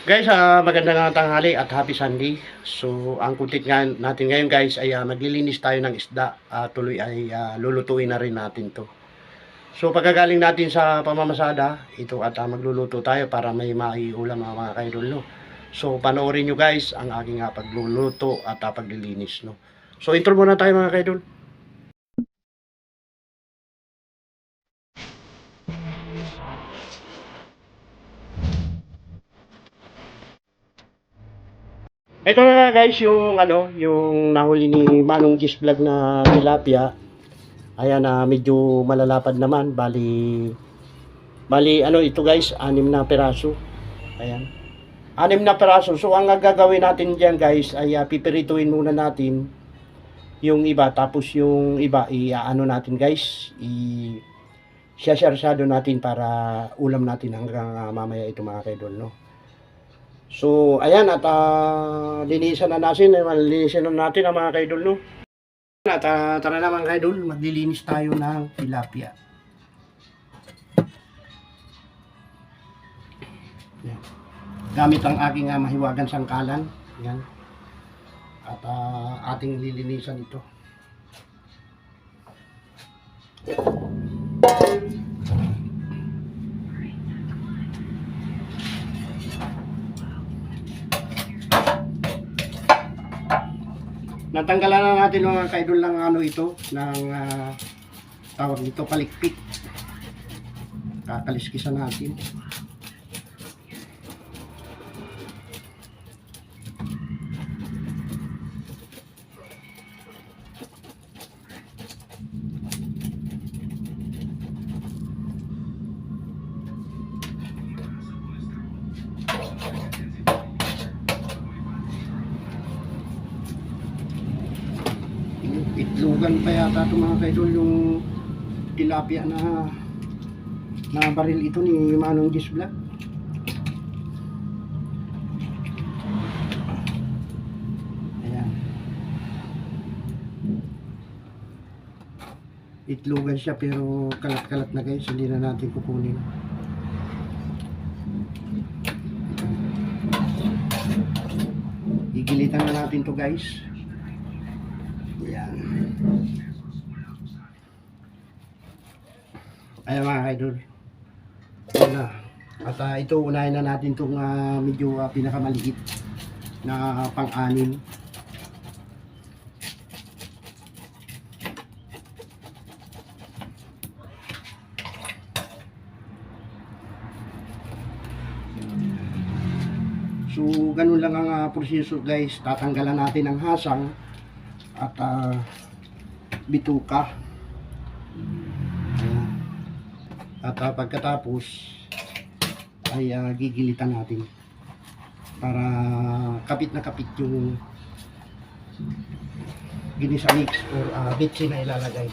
Guys, magandang tanghali at happy Sunday. So, ang content nga natin ngayon guys ay maglilinis tayo ng isda. Tuloy ay lulutuin na rin natin to. So, pagkagaling natin sa pamamasada, ito at magluluto tayo para may maiulam mga kaidol, no? So, panoorin nyo guys ang aking pagluluto at paglilinis, no? So, intro muna tayo mga kaidol. Ito na guys yung yung nahuli ni Manong Gis Vlog na tilapia. Ayan na medyo malalapad naman, bali ito guys, 6 na piraso. Ayan. 6 na piraso. So ang gagawin natin diyan guys ay pipirituin muna natin yung iba, tapos yung iba natin guys, i-sarsado natin para ulam natin hanggang mamaya ito mga kaidol, no. So, ayan at linisan na natin ang mga kaidol, no. At tara na mga kaidol, maglilinis tayo ng tilapia. Yan. Gamit ang aking mahiwagang sangkalan. Yan. At ating lilinisan ito. Natanggalan na natin mga kaidol ng ito, ng tawag dito, palikpik. Kakaliskisan natin. Itlogan pa yata ito mga kaidol, yung tilapia na baril ito ni Manong Gis Vlog. Ayan. Itlogan siya pero kalat-kalat na guys, hindi na natin kukunin. Igilitan na natin to guys. Ayan. Ayan mga idol. Ayan. At ito unahin na natin itong medyo pinakamaliit na pang-anim. So ganun lang ang proseso guys. Tatanggalan natin ang hasang at bituka. At pagkatapos ay gigilitan natin para kapit na kapit yung ginisa mix or bitsi na ilalagay.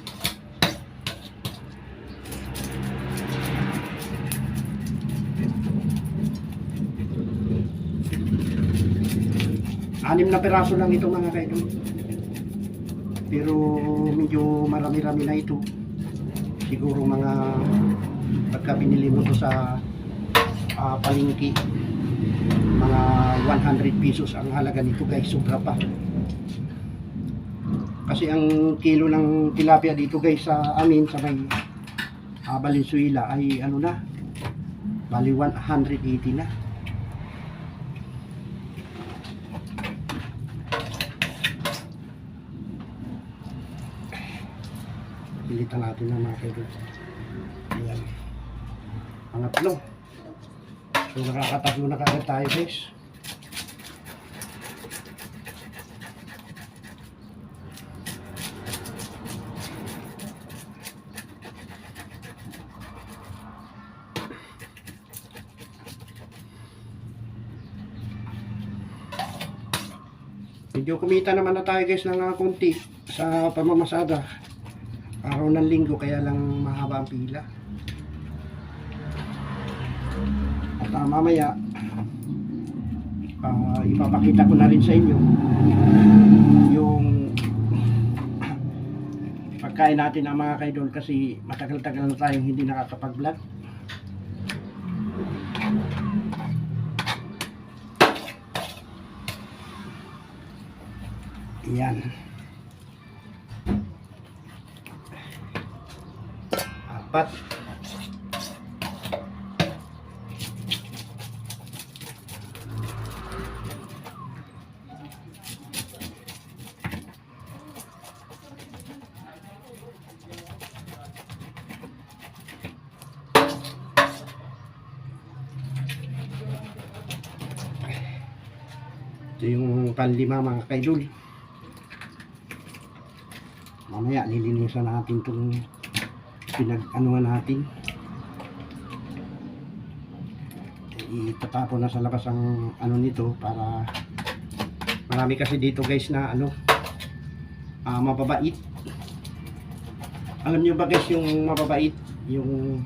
Anim na piraso lang ito mga kaidol. Pero medyo marami-rami na ito. Siguro mga pagka binili mo to sa palengke, mga 100 pesos ang halaga nito guys, sobra pa. Kasi ang kilo ng tilapia dito guys sa amin sa may Valenzuela ay bali 180 na. Pilitan natin ng mga kaidol. Ayan. Pangatlo. So nakakatatlo na kagad tayo guys. Medyo kumita naman na tayo guys ng konti sa pamamasada. Araw ng linggo kaya lang mahaba ang pila. At mamaya ipapakita ko na rin sa inyo yung pagkain natin ng mga kaidol kasi matagal-tagal na tayong hindi nakakapag-vlog. Yan. Apat. Ito yung panlima mga kaidol. Mamaya lilinisan natin itong pinag-anuhan natin. Itatapon na sa labas ang ano nito para marami kasi dito guys na ano mababait. Alam nyo ba guys yung mababait? Yung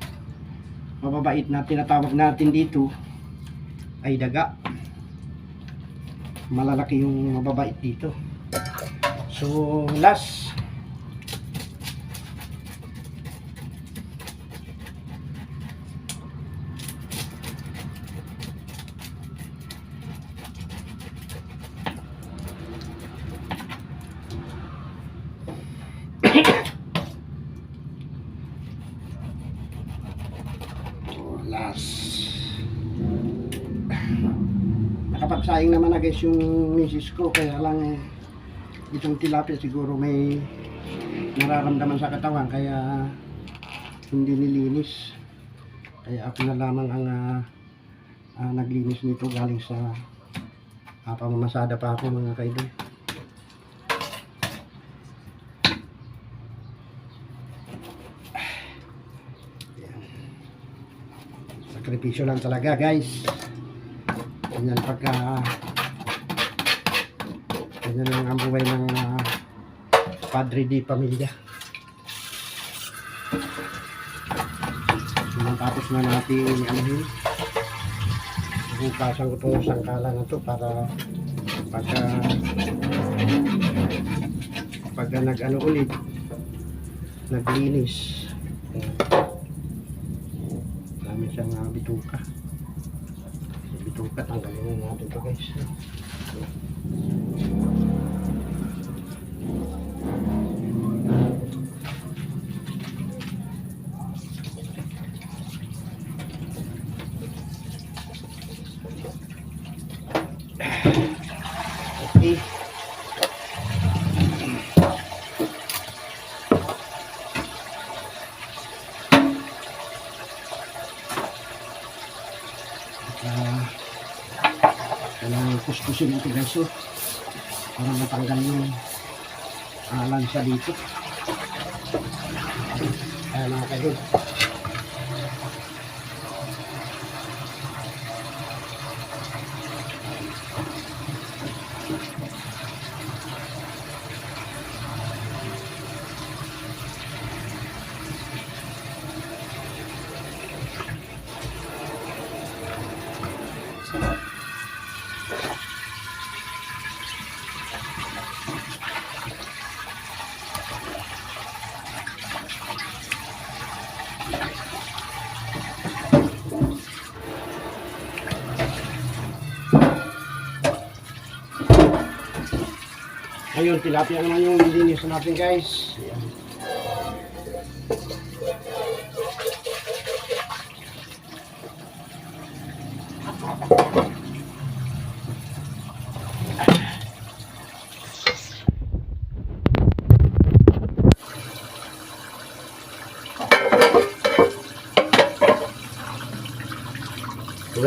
mababait na tinatawag natin dito ay daga. Malalaki yung mababait dito. So last nakapagsaing naman na guys yung misis ko, kaya lang itong tilapia siguro may nararamdaman sa katawan kaya hindi nilinis, kaya ako na lamang ang naglinis nito galing sa pamamasada pa ako mga kaidol. Sakripisyo lang talaga guys. Ganyan pagka ganyan ang buhay ng Padre di Pamilya. Tapos na natin anuhin. Hukasan ko itong sangkala na ito para pagka nag-ano ulit, naglinis. Dami siyang bituka. Bituka, tanggalin na natin ito guys. Okay. Kailangan kuskusin ito guys para matanggal yung lansa dito. Ayan mga kaidol. Ayun, tilapia naman yung linis natin guys. Ayan.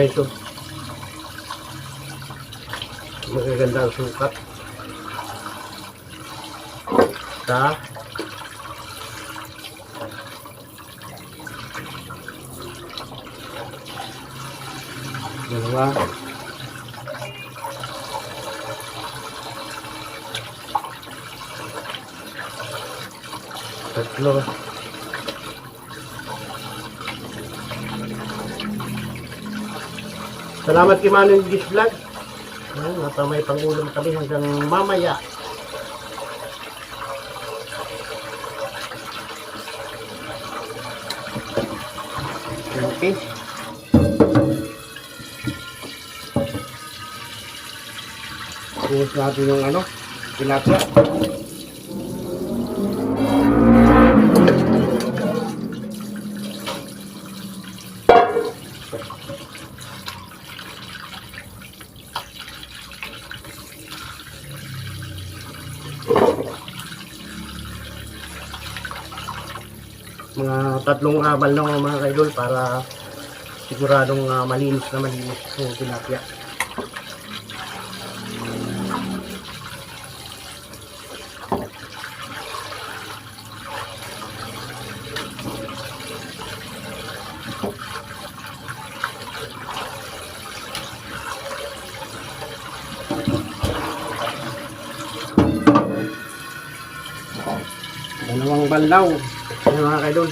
Ito. Magaganda ang sukat. Isa. Dalawa. Tatlo. Salamat kay Manong Gis Vlog. May pangulam kami hanggang mamaya. Okay. Puhos natin yung ano, tilapia. Mga tatlong abal lang mga kaidol para siguradong malinis yung tilapia. Dalawang banlaw. Ayan mga kaidol.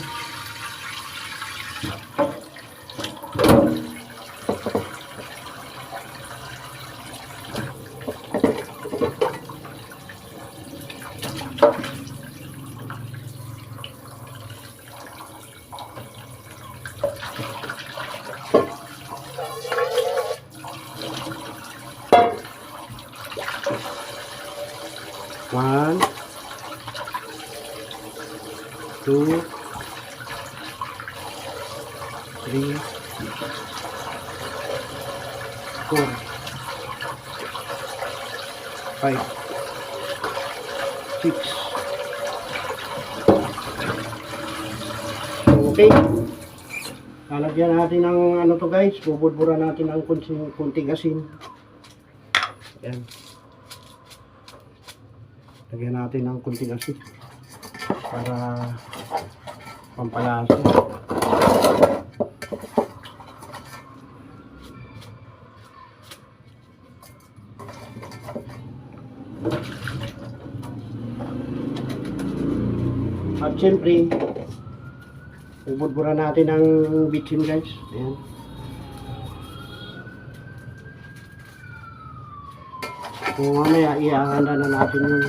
One, two, three, four, five, six. Okay. Lalagyan natin ng ano to guys, bubudbura natin ng kunting asin. Yan. Lagyan natin ng kunting asin para pampalasa. At syempre, bubudbura natin ng bitsin guys. Ayan. Kung mamaya ihahanda na natin yung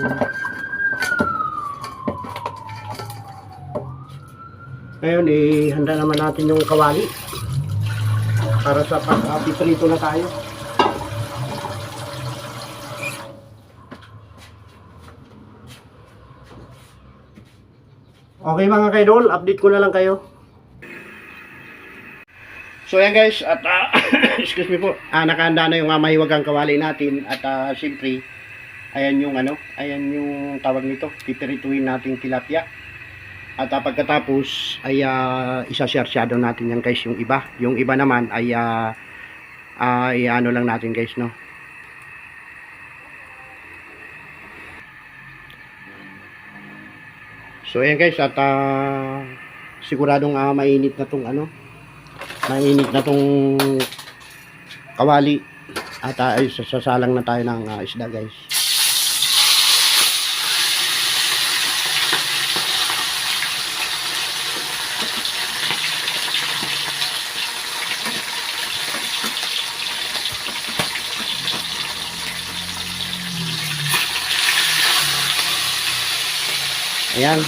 ngayon ihanda naman natin yung kawali para sa pag-piprito na tayo. Okay mga kaidol, update ko na lang kayo. So yan guys, at excuse me po, nakahanda na yung mahiwagang kawali natin at siyempre ayan yung ayan yung tawag nito, pipirituin natin tilapia. At pagkatapos ay isa-sarsyado natin yan guys yung iba. Yung iba naman ay ano lang natin guys, no. So ayan guys, at siguradong mainit na tong mainit na tong kawali at ay sasalang na tayo ng isda guys. Ayan.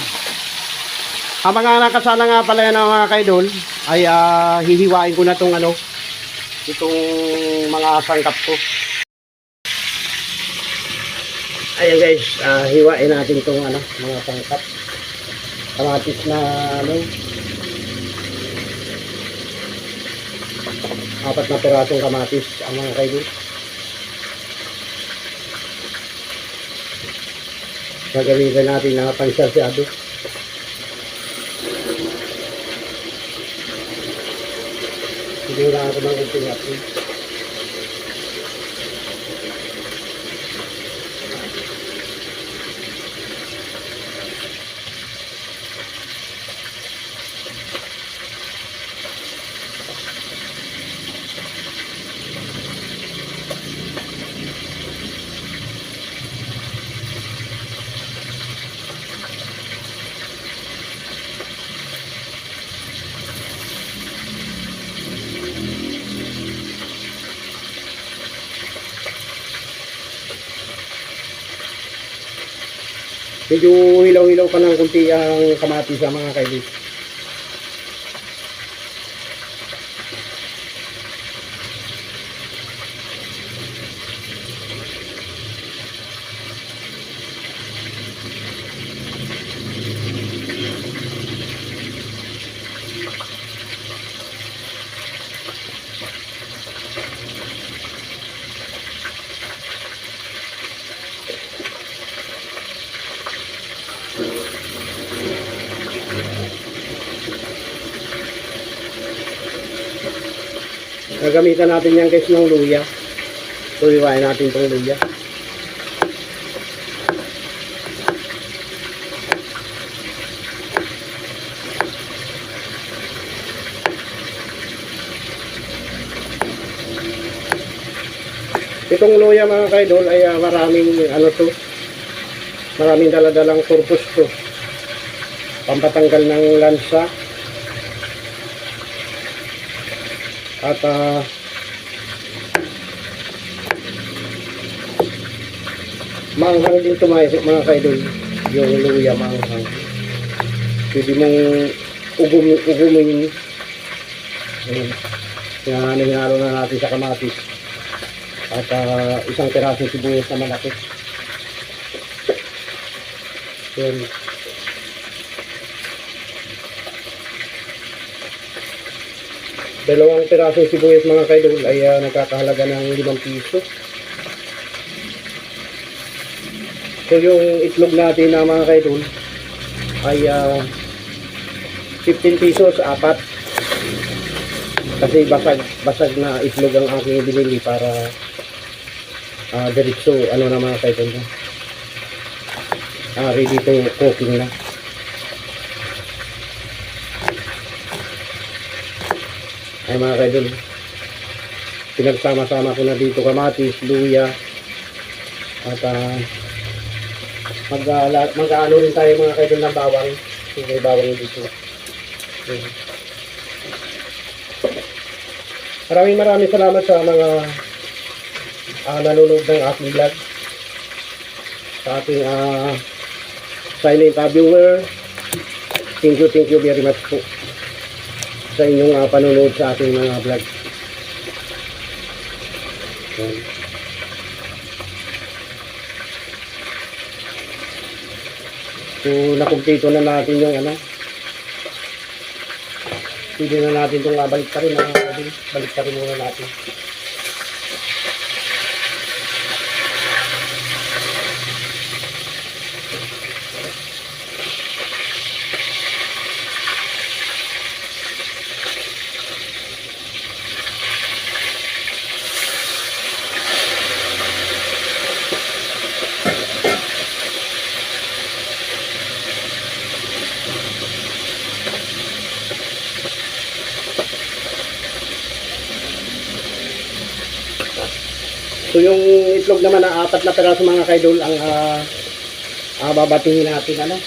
Ang mga nakasala nga pala yan mga kaidol ay hihiwain ko na tong itong mga sangkap ko. Ayan guys, hiwain natin itong mga sangkap. Kamatis na apat na pirasong kamatis ang mga kaidol. Gagamitin natin na pansarsyado. Hindi lang ako ng kunting asin. Medyo hilaw-hilaw pa ng kunti ang kamatis sa mga kaibigan. Gagamitan natin yan guys ng luya. Tuliwain natin itong luya. Itong luya mga kaidol ay maraming ano to, maraming daladalang purpose to. Pampatanggal ng lansa at maanghang din ito mga kaidol. Yung luya maanghang, pwede mong ugumin. Hinalo na natin sa kamatis at isang pirasong sibuyas na malaki. Yan. Dalawang pirasong sibuyas mga kaidol ay nagkakahalaga ng 5 piso. So yung itlog natin na mga kaidol ay 15 pesos, 4. Kasi basag na itlog ang aking binili para diretso ano na mga kaidol na. Ready to cooking na. Ay mga kaidol, pinagsama-sama ko na dito kamatis, luya at mag-ano rin tayo mga kaidol ng bawang. May bawang dito. Maraming salamat sa mga nanonood ng aking vlog, sa ating silent viewer. Thank you very much po sa inyong panonood sa ating mga vlog. So nakumpleto na natin yung ano, pwede na natin itong baliktarin. Baliktarin muna natin. So yung itlog naman na 4 na peraso mga kaidol ang babatingin natin ano.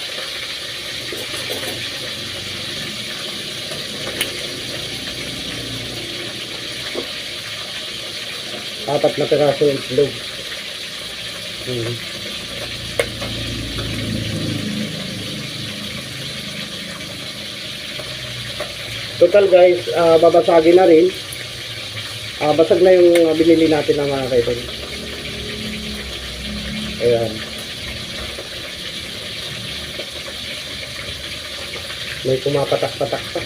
Apat na peraso yung itlog. Total guys, babasagin na rin. Basag na yung binili natin ng mga kaidol. Ayan. May kumapatak-patak pa.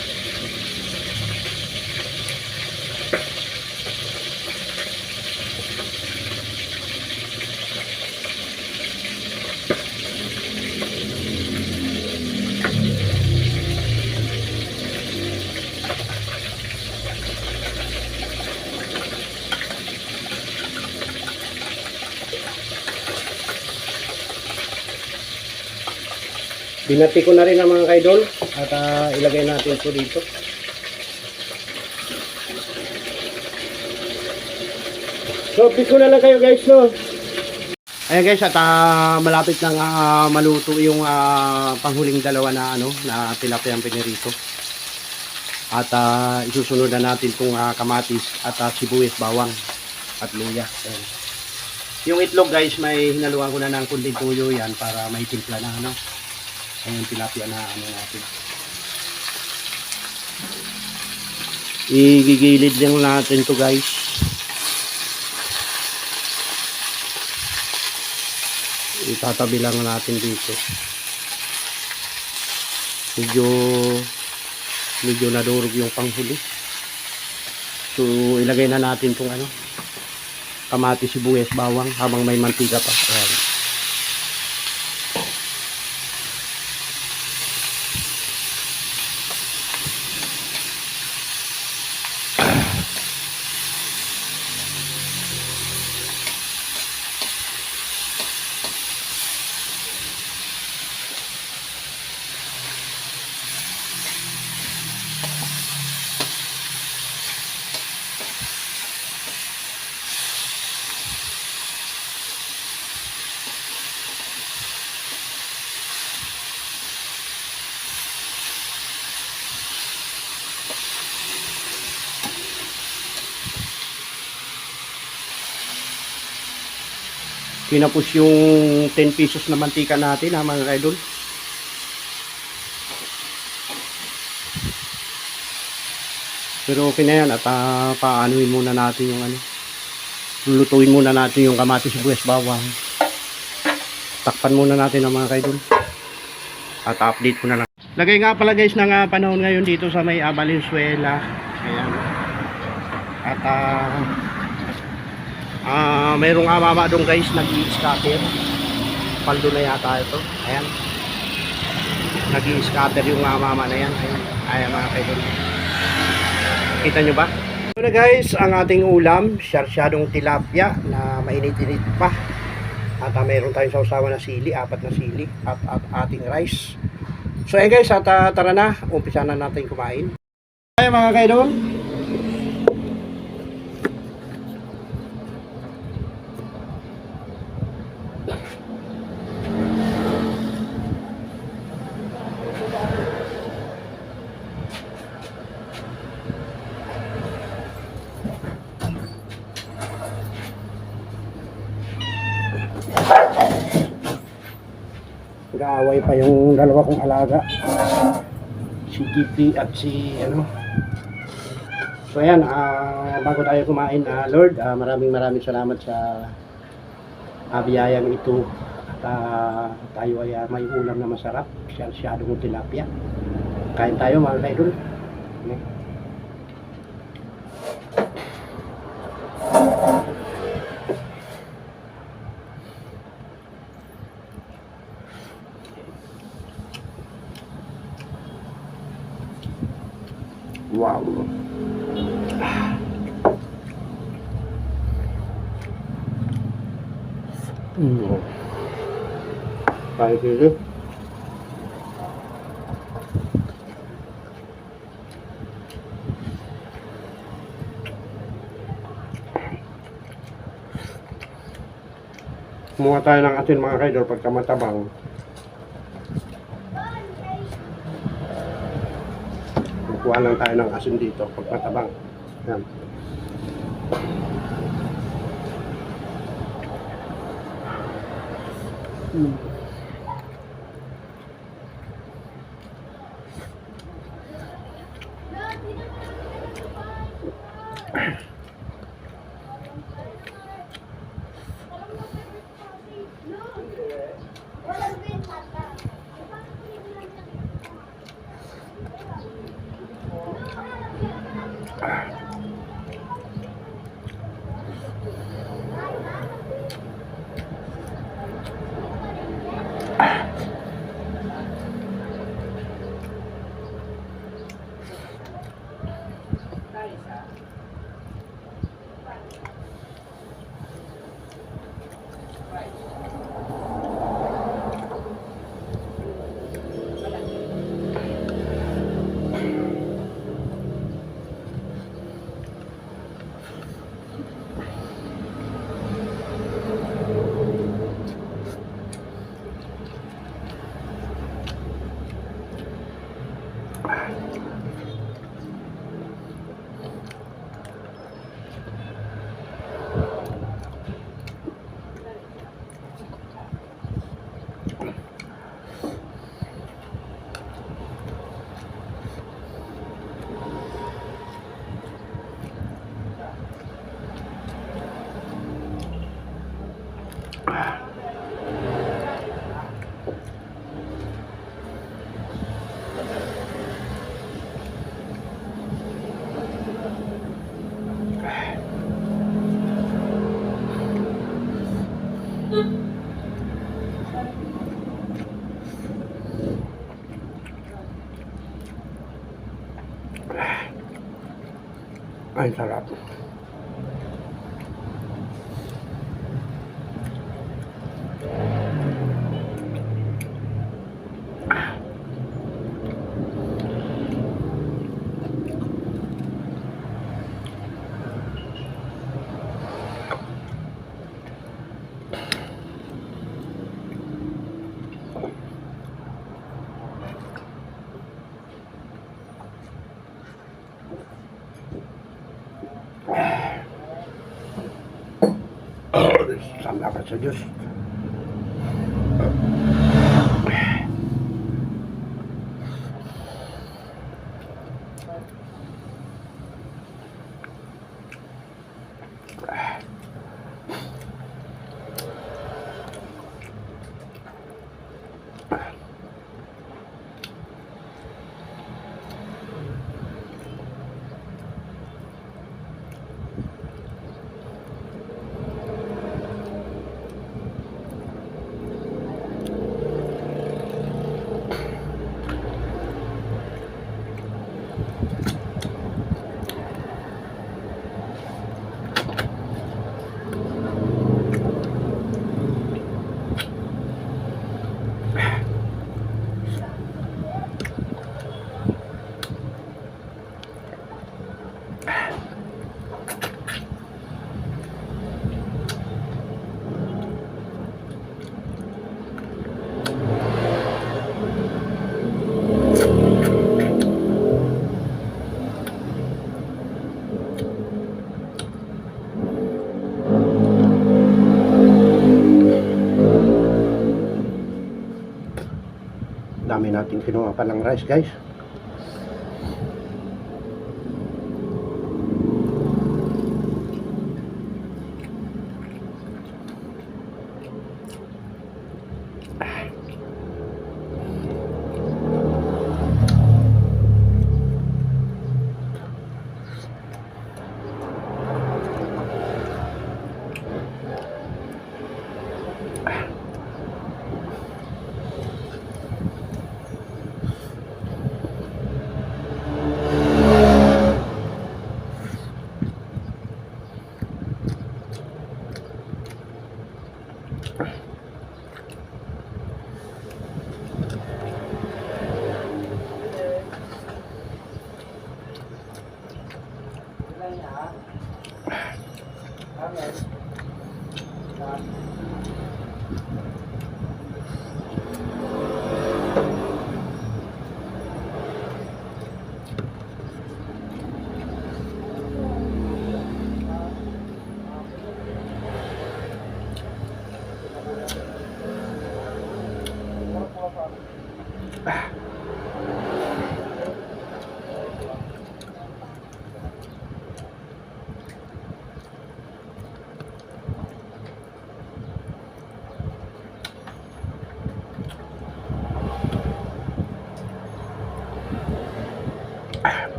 Binati ko na rin ang mga kaidol at ilagay natin ito dito. So, update ko na lang kayo guys, no? Ayan guys, at malapit nang maluto yung panghuling dalawa na ano, na tilapiyang pinirito. At isusunod na natin itong kamatis at sibuyas, bawang at luya. Ayan. Yung itlog guys, may hinaluan ko na ng kunting tuyo yan para may timpla na ano. Ayan yung tilapia na ano natin. Igigilid lang natin to guys. Itatabi lang natin dito. Medyo nadurog yung panghuli. So ilagay na natin tong ano, kamatis, sibuyas, bawang habang may mantika pa. Ayan. Kinapos yung 10 pesos na mantika natin ha mga idol. Pero okay na yan at paanuin muna natin yung ano. Lulutuin muna natin yung kamatis, sibuyas, bawang. Takpan muna natin ang mga idol. At update ko na lang. Lagay nga pala guys ng panahon ngayon dito sa may Valenzuela. Ayan. At mayroong mama doon guys nag-i-scatter. Paldo na yata ito. Ayan. Nag-i-scatter yung mama na yan. Ayan. Ayan mga idol. Kita nyo ba? Ito na guys, ang ating ulam, sarsyadong tilapia na mainit-init pa. At mayroon tayong sausawan na sili, 4 na sili at ating rice. So ayan guys, at tara na, umpisa na natin kumain. Ayan mga kaidol. Nag-aaway pa yung dalawa kong alaga, si Kitty at si ano. So ayan, bago tayo kumain, Lord, maraming salamat sa biyayang ito. At tayo ay may ulam na masarap, sarsyadong tilapia. Kain tayo mga kaidol. Wow. Baik itu. Kumuha tayo ng asin mga kaidol pagka matabang. Kuha lang tayo ng asin dito pag matabang. Yan. Ay, sarap. Salamat sa Diyos. Dami natin kinuha palang rice, guys.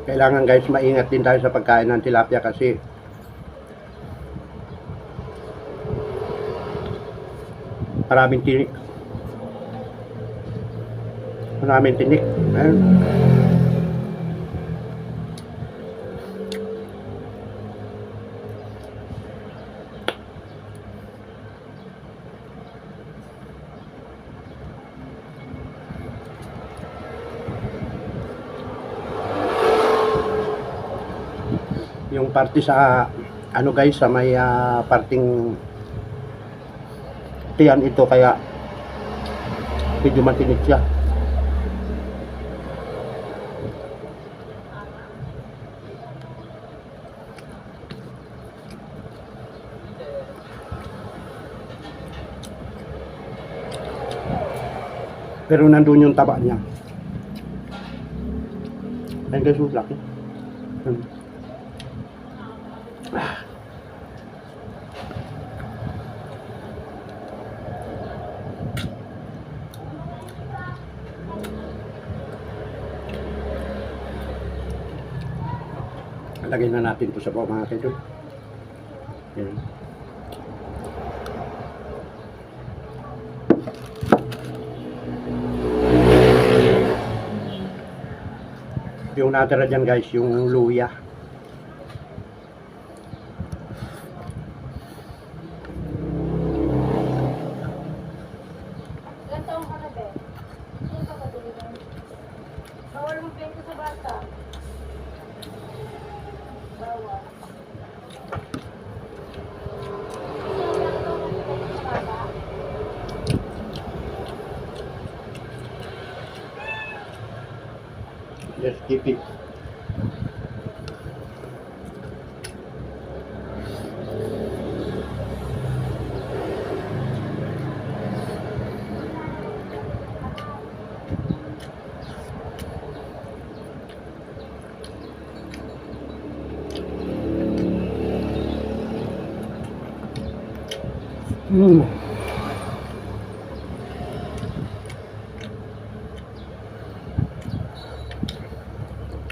Kailangan, guys, maingat din tayo sa pagkain ng tilapia kasi maraming tinik. Ayun. Yung parte sa ano, guys, sa may parting tiyan ito, kaya medyo matinik siya. Pero nandun yung taba niya. Ayun, guys, laki. Lagay na natin ito sa bawah, mga kaidol. Ayan. Yung natira dyan, guys, yung luya. Hipit.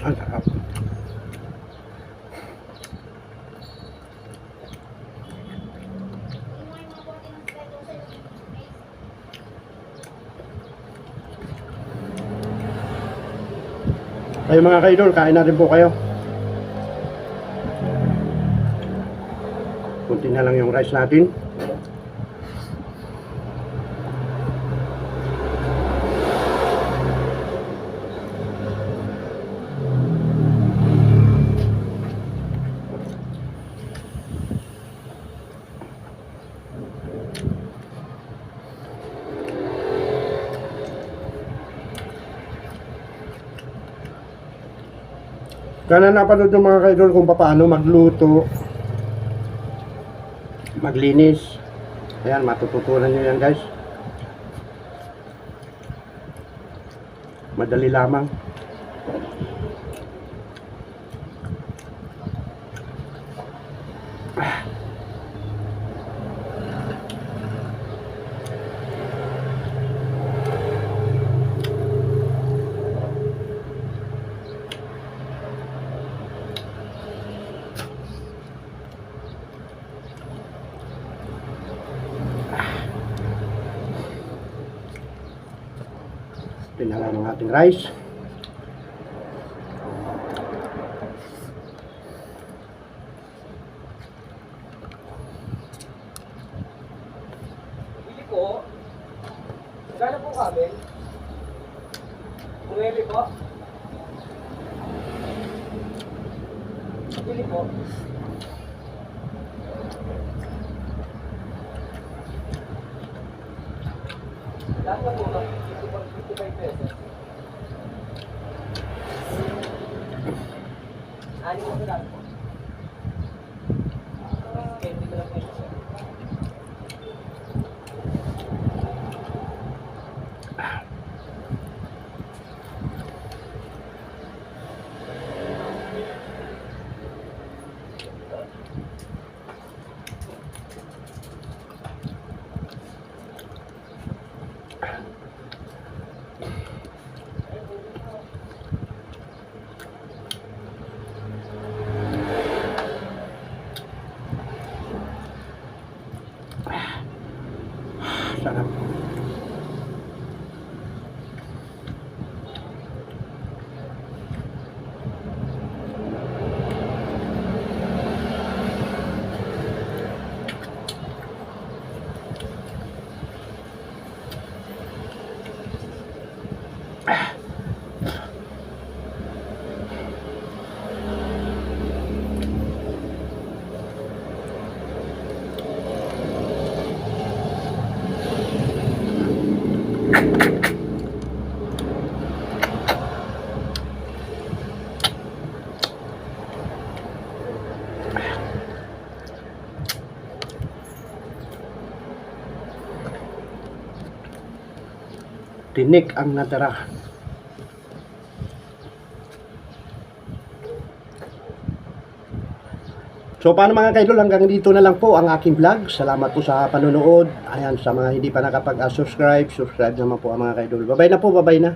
Ang sarap. Kayo mga kaidol, kain natin po kayo. Kunti na lang yung rice natin. Kana napanood ng mga kaidol kung paano magluto, maglinis. Ayan, matututunan nyo yan guys. Madali lamang. Pinala ng ating rice. Bili po. Gano'n po kami? Umuwi po. Bili po. Lahat na po ba? 55 pesos. Ano po sa lahat po? Candy ko lang po siya. Sarap. Tinik ang natira. So paano mga kaidol, hanggang dito na lang po ang aking vlog. Salamat po sa panonood. Ayan, sa mga hindi pa nakapag-subscribe, subscribe naman po ang mga kaidol. Bye-bye na po, bye-bye na.